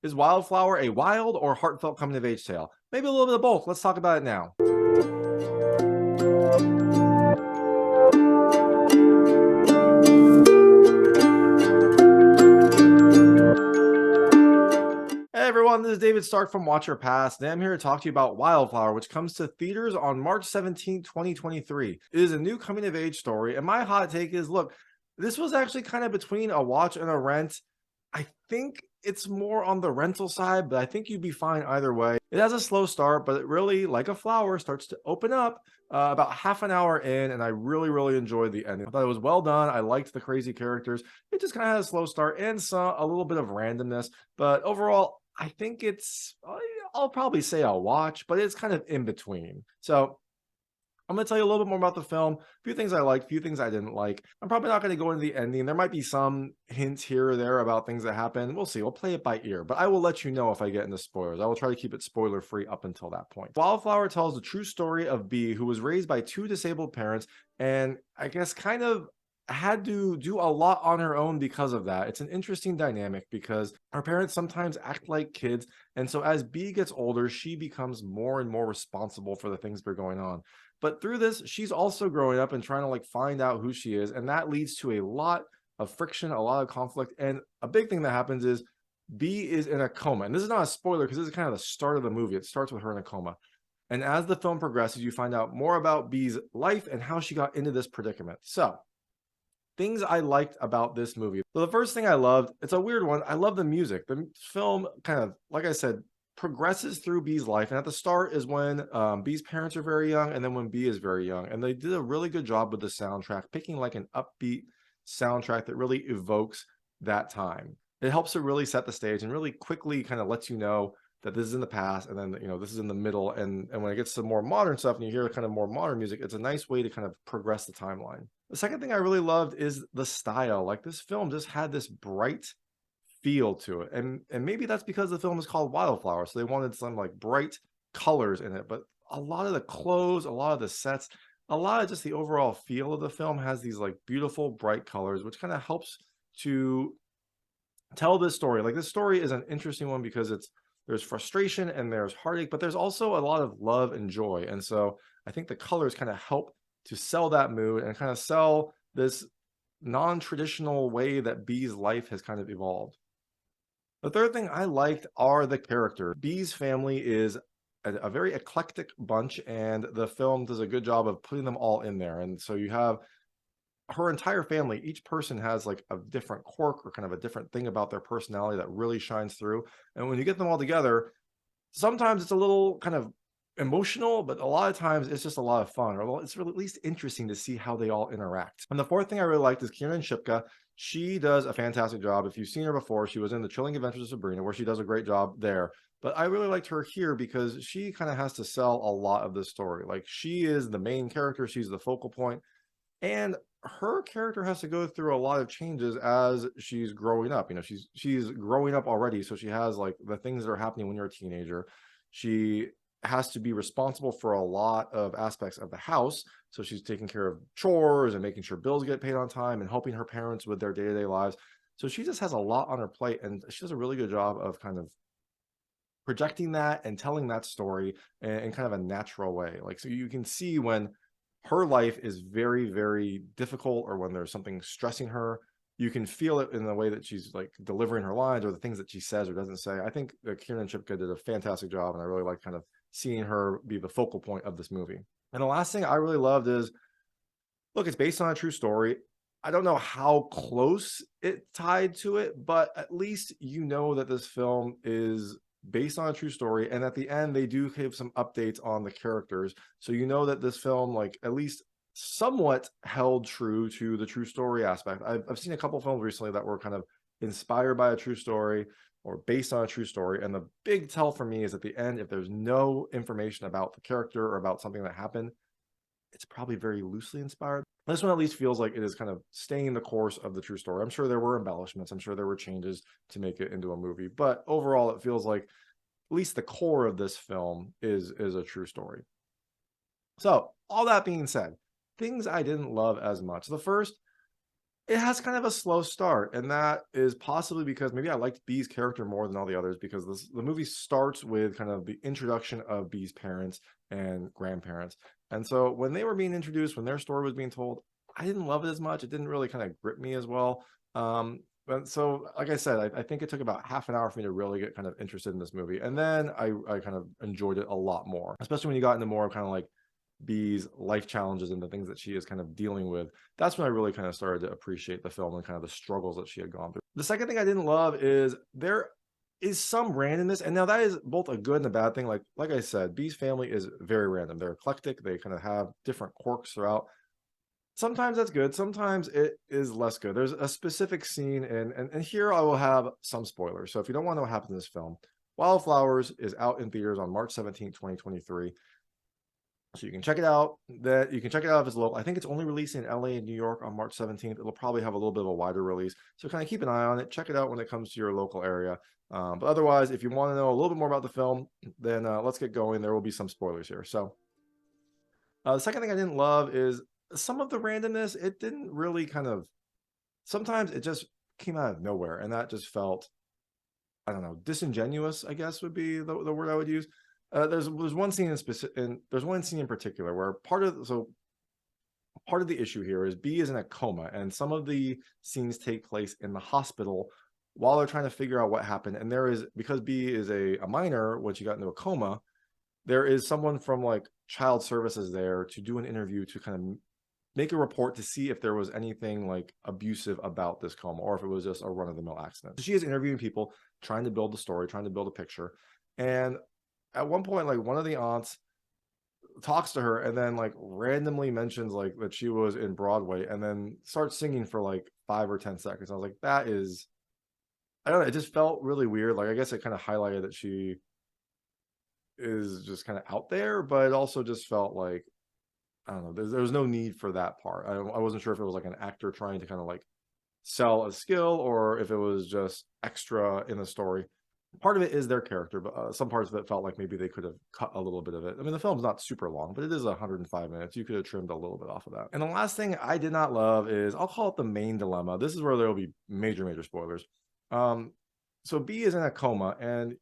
Is Wildflower a wild or heartfelt coming of age tale? Maybe a little bit of both. Let's talk about it now. Hey everyone, this is David Stark from Watch Your Past, and I'm here to talk to you about Wildflower, which comes to theaters on March 17, 2023. It is a new coming-of-age story, and my hot take is, look, this was actually kind of between a watch and a rent. I think it's more on the rental side, but I think you'd be fine either way. It has a slow start, but it really, like a flower, starts to open up about half an hour in, and I really, really enjoyed the ending. I thought it was well done. I liked the crazy characters. It just kind of had a slow start and a little bit of randomness, but overall, I think I'll probably say I'll watch, but it's kind of in between. So I'm going to tell you a little bit more about the film, a few things I liked, a few things I didn't like. I'm probably not going to go into the ending. There might be some hints here or there about things that happen. We'll see. We'll play it by ear, but I will let you know if I get into spoilers. I will try to keep it spoiler free up until that point. Wildflower tells the true story of Bee, who was raised by two disabled parents and I guess kind of had to do a lot on her own because of that. It's an interesting dynamic because her parents sometimes act like kids. And so as Bee gets older, she becomes more and more responsible for the things that are going on. But through this, she's also growing up and trying to like find out who she is. And that leads to a lot of friction, a lot of conflict. And a big thing that happens is Bee is in a coma. And this is not a spoiler because this is kind of the start of the movie. It starts with her in a coma. And as the film progresses, you find out more about Bee's life and how she got into this predicament. So, things I liked about this movie. So the first thing I loved, it's a weird one. I love the music. The film kind of, like I said, progresses through Bee's life. And at the start is when Bee's parents are very young and then when Bee is very young. And they did a really good job with the soundtrack, picking like an upbeat soundtrack that really evokes that time. It helps to really set the stage and really quickly kind of lets you know that this is in the past and then, this is in the middle. And when it gets to more modern stuff and you hear kind of more modern music, it's a nice way to kind of progress the timeline. The second thing I really loved is the style. Like this film just had this bright feel to it. And maybe that's because the film is called Wildflower. So they wanted some like bright colors in it. But a lot of the clothes, a lot of the sets, a lot of just the overall feel of the film has these like beautiful bright colors, which kind of helps to tell this story. Like this story is an interesting one because there's frustration and there's heartache, but there's also a lot of love and joy. And so I think the colors kind of help to sell that mood and kind of sell this non-traditional way that Bee's life has kind of evolved. The third thing I liked are the characters. Bee's family is a very eclectic bunch, and the film does a good job of putting them all in there. And so you have her entire family. Each person has like a different quirk or kind of a different thing about their personality that really shines through. And when you get them all together, sometimes it's a little kind of emotional, but a lot of times it's just a lot of fun, or it's really at least interesting to see how they all interact. And the fourth thing I really liked is Kiernan Shipka. She does a fantastic job. If you've seen her before, she was in The Chilling Adventures of Sabrina, where she does a great job there. But I really liked her here because she kind of has to sell a lot of this story. Like she is the main character, she's the focal point, and her character has to go through a lot of changes as she's growing up. She's growing up already, so she has like the things that are happening when you're a teenager. She has to be responsible for a lot of aspects of the house. So she's taking care of chores and making sure bills get paid on time and helping her parents with their day-to-day lives. So she just has a lot on her plate, and she does a really good job of kind of projecting that and telling that story in kind of a natural way. Like, so you can see when her life is very, very difficult or when there's something stressing her, you can feel it in the way that she's like delivering her lines or the things that she says or doesn't say. I think Kiernan Shipka did a fantastic job, and I really like kind of seeing her be the focal point of this movie. And the last thing I really loved is, look, it's based on a true story. I don't know how close it tied to it, but at least you know that this film is based on a true story. And at the end, they do give some updates on the characters. So you know that this film, like, at least somewhat held true to the true story aspect. I've seen a couple films recently that were kind of inspired by a true story or based on a true story. And the big tell for me is at the end, if there's no information about the character or about something that happened, it's probably very loosely inspired. This one at least feels like it is kind of staying the course of the true story. I'm sure there were embellishments. I'm sure there were changes to make it into a movie. But overall, it feels like at least the core of this film is a true story. So all that being said, things I didn't love as much. The first, it has kind of a slow start, and that is possibly because maybe I liked B's character more than all the others because the movie starts with kind of the introduction of B's parents and grandparents. And so when they were being introduced, when their story was being told, I didn't love it as much. It didn't really kind of grip me as well. But so, like I said, I think it took about half an hour for me to really get kind of interested in this movie. And then I kind of enjoyed it a lot more, especially when you got into more kind of like B's life challenges and the things that she is kind of dealing with. That's when I really kind of started to appreciate the film and kind of the struggles that she had gone through. The second thing I didn't love is there is some randomness, and now that is both a good and a bad thing. Like I said, B's family is very random. They're eclectic. They kind of have different quirks throughout. Sometimes that's good. Sometimes it is less good. There's a specific scene, and here I will have some spoilers. So if you don't want to know what happens in this film, Wildflowers is out in theaters on March 17th, 2023. So you can check it out. That you can check it out if it's local. I think it's only released in LA and New York on March 17th. It'll probably have a little bit of a wider release. So kind of keep an eye on it. Check it out when it comes to your local area. But otherwise, if you want to know a little bit more about the film, then let's get going. There will be some spoilers here. So the second thing I didn't love is some of the randomness. It didn't really kind of, sometimes it just came out of nowhere. And that just felt, I don't know, disingenuous, I guess would be the word I would use. There's one scene in specific, and there's one scene in particular where part of the issue here is B is in a coma, and some of the scenes take place in the hospital while they're trying to figure out what happened. And there is, because B is a minor when she got into a coma, there is someone from like child services there to do an interview to kind of make a report to see if there was anything like abusive about this coma or if it was just a run-of-the-mill accident. So she is interviewing people, trying to build a story, trying to build a picture. And at one point, like one of the aunts talks to her and then like randomly mentions like that she was in Broadway and then starts singing for like 5 or 10 seconds. I was like, that is, I don't know, it just felt really weird. Like I guess it kind of highlighted that she is just kind of out there, but it also just felt like, I don't know, there was no need for that part. I wasn't sure if it was like an actor trying to kind of like sell a skill or if it was just extra in the story. Part of it is their character, but some parts of it felt like maybe they could have cut a little bit of it. I mean, the film's not super long, but it is 105 minutes. You could have trimmed a little bit off of that. And the last thing I did not love is, I'll call it the main dilemma. This is where there will be major spoilers. So B is in a coma, and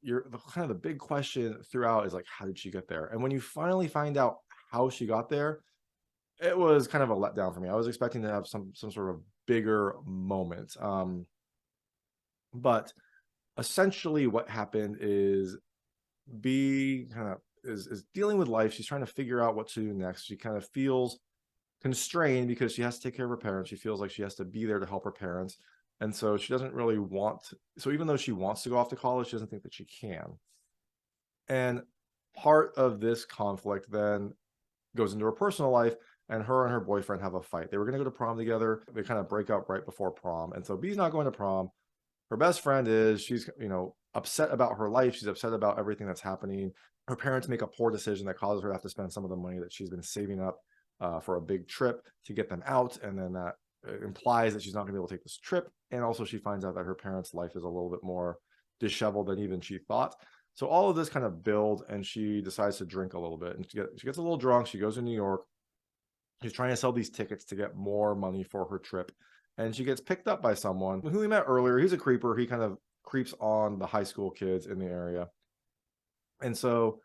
kind of the big question throughout is like, how did she get there? And when you finally find out how she got there, it was kind of a letdown for me. I was expecting to have some sort of bigger moment. But essentially what happened is B kind of is dealing with life. She's trying to figure out what to do next. She kind of feels constrained because she has to take care of her parents. She feels like she has to be there to help her parents. And so she doesn't really so even though she wants to go off to college, she doesn't think that she can. And part of this conflict then goes into her personal life, and her boyfriend have a fight. They were going to go to prom together. They kind of break up right before prom. And so B's not going to prom. Her best friend is, she's, upset about her life. She's upset about everything that's happening. Her parents make a poor decision that causes her to have to spend some of the money that she's been saving up for a big trip to get them out. And then that implies that she's not going to be able to take this trip. And also she finds out that her parents' life is a little bit more disheveled than even she thought. So all of this kind of builds, and she decides to drink a little bit. And she gets a little drunk. She goes to New York. She's trying to sell these tickets to get more money for her trip. And she gets picked up by someone who we met earlier. He's a creeper. He kind of creeps on the high school kids in the area. And so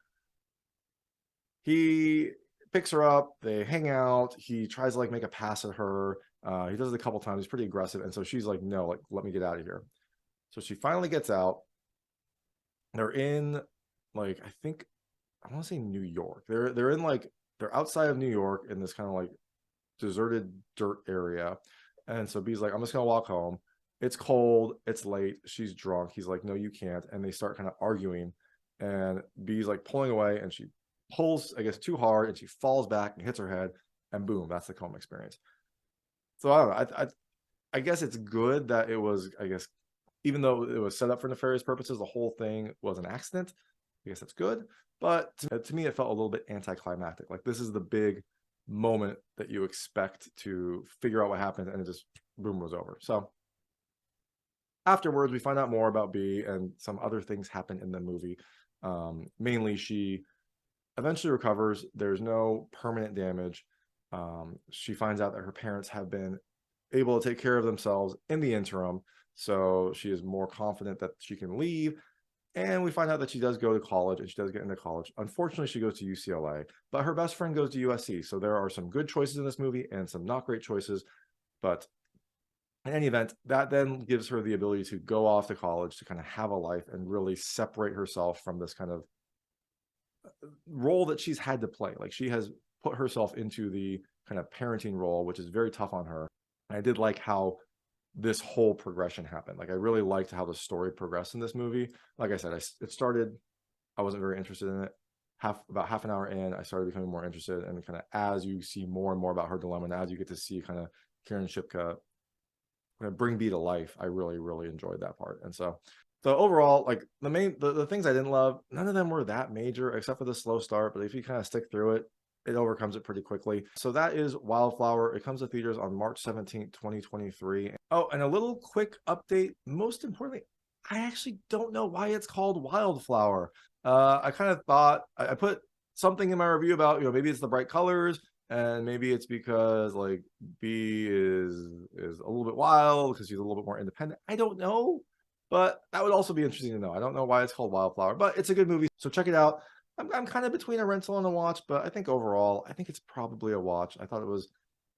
he picks her up. They hang out. He tries to like make a pass at her. He does it a couple times. He's pretty aggressive. And so she's like, no, like, let me get out of here. So she finally gets out. They're in like, I want to say New York. They're in like, they're outside of New York in this kind of like deserted dirt area. And so B's like, I'm just going to walk home. It's cold. It's late. She's drunk. He's like, no, you can't. And they start kind of arguing. And B's like pulling away, and she pulls, I guess, too hard, and she falls back and hits her head. And boom, that's the coma experience. So I don't know. I guess it's good that it was, I guess, even though it was set up for nefarious purposes, the whole thing was an accident. I guess that's good. But to me, it felt a little bit anticlimactic. Like, this is the big moment that you expect to figure out what happened, and it just boom was over. So afterwards, we find out more about B, and some other things happen in the movie. Mainly, she eventually recovers. There's no permanent damage. She finds out that her parents have been able to take care of themselves in the interim. So she is more confident that she can leave. And we find out that she does go to college, and she does get into college. Unfortunately, she goes to UCLA, but her best friend goes to USC. So there are some good choices in this movie and some not great choices. But in any event, that then gives her the ability to go off to college to kind of have a life and really separate herself from this kind of role that she's had to play. Like, she has put herself into the kind of parenting role, which is very tough on her. And I did like how this whole progression happened. Like, I really liked how the story progressed in this movie. Like I said, it started, I wasn't very interested in it. About half an hour in, I started becoming more interested, and kind of as you see more and more about her dilemma, and as you get to see kind of Kiernan and Shipka bring B to life, I really enjoyed that part. And so overall, like, the things I didn't love, none of them were that major except for the slow start, but if you kind of stick through it, it overcomes it pretty quickly. So that is Wildflower. It comes to theaters on March 17th, 2023. Oh, and a little quick update. Most importantly, I actually don't know why it's called Wildflower. I kind of thought, I put something in my review about, maybe it's the bright colors, and maybe it's because like B is a little bit wild because she's a little bit more independent. I don't know, but that would also be interesting to know. I don't know why it's called Wildflower, but it's a good movie, so check it out. I'm kind of between a rental and a watch, but I think overall, I think it's probably a watch. I thought it was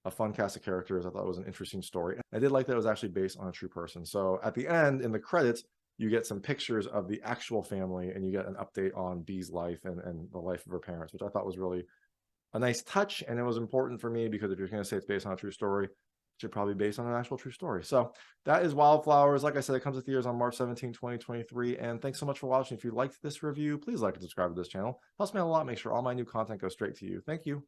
a fun cast of characters. I thought it was an interesting story. I did like that it was actually based on a true person. So at the end, in the credits, you get some pictures of the actual family, and you get an update on B's life and the life of her parents, which I thought was really a nice touch. And it was important for me because if you're going to say it's based on a true story, should probably be based on an actual true story. So that is Wildflowers. Like I said, it comes to theaters on March 17, 2023. And thanks so much for watching. If you liked this review, please like and subscribe to this channel. Helps me out a lot. Make sure all my new content goes straight to you. Thank you.